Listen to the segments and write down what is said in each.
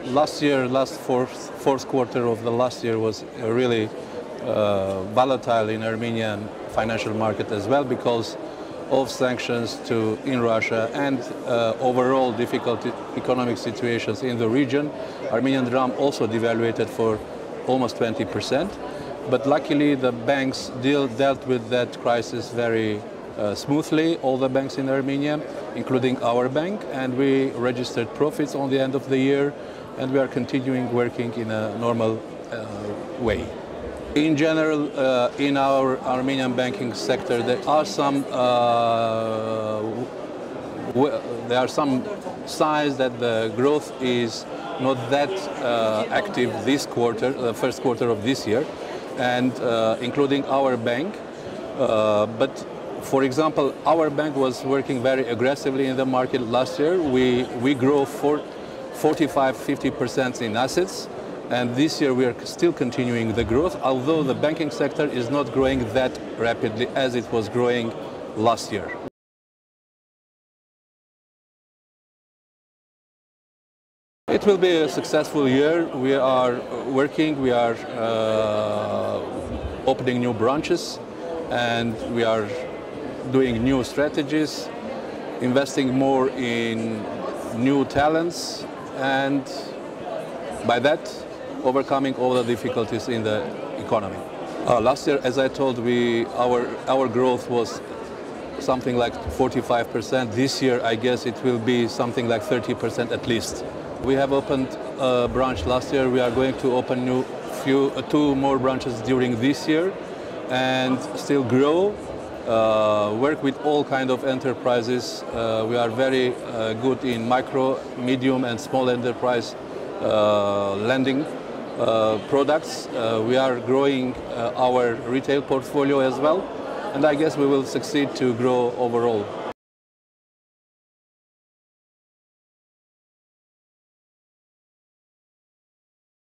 last fourth quarter of the last year was really volatile in Armenian financial market as well because of sanctions in Russia and overall difficult economic situations in the region. Armenian dram also devaluated for almost 20%. But luckily the banks dealt with that crisis very smoothly, all the banks in Armenia, including our bank, and we registered profits on the end of the year, and we are continuing working in a normal way. In general, in our Armenian banking sector, there are some signs that the growth is not that active this quarter, the first quarter of this year, and including our bank. But for example, our bank was working very aggressively in the market last year. We grew 45–50% in assets. And this year we are still continuing the growth, although the banking sector is not growing that rapidly as it was growing last year. It will be a successful year. We are working, we are opening new branches, and we are doing new strategies, investing more in new talents, and by that, overcoming all the difficulties in the economy. Last year, as I told, our growth was something like 45%. This year, I guess it will be something like 30% at least. We have opened a branch last year. We are going to open two more branches during this year and still grow, work with all kinds of enterprises. We are very good in micro, medium and small enterprise lending products. We are growing our retail portfolio as well, and I guess we will succeed to grow overall.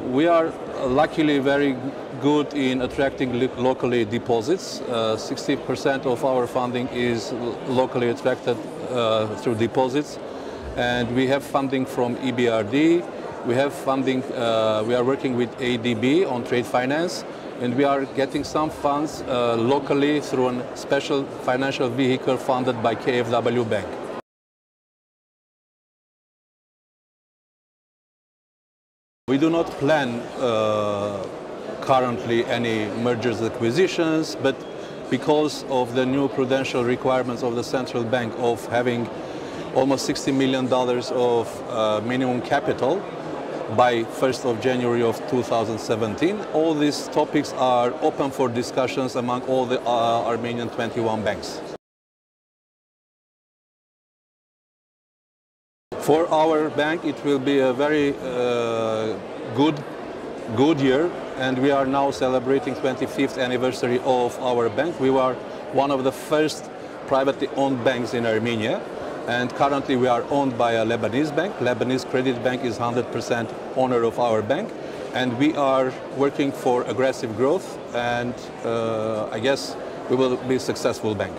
We are luckily very good in attracting locally deposits. 60% of our funding is locally attracted through deposits, and we have funding from EBRD. We have funding, we are working with ADB on trade finance, and we are getting some funds locally through a special financial vehicle funded by KfW Bank. We do not plan currently any mergers and acquisitions, but because of the new prudential requirements of the central bank of having almost $60 million of minimum capital by 1st of January of 2017, all these topics are open for discussions among all the Armenian 21 banks. For our bank, it will be a very good year, and we are now celebrating 25th anniversary of our bank. We were one of the first privately owned banks in Armenia, and currently we are owned by a Lebanese bank. Lebanese Credit Bank is 100% owner of our bank, and we are working for aggressive growth, and I guess we will be a successful bank.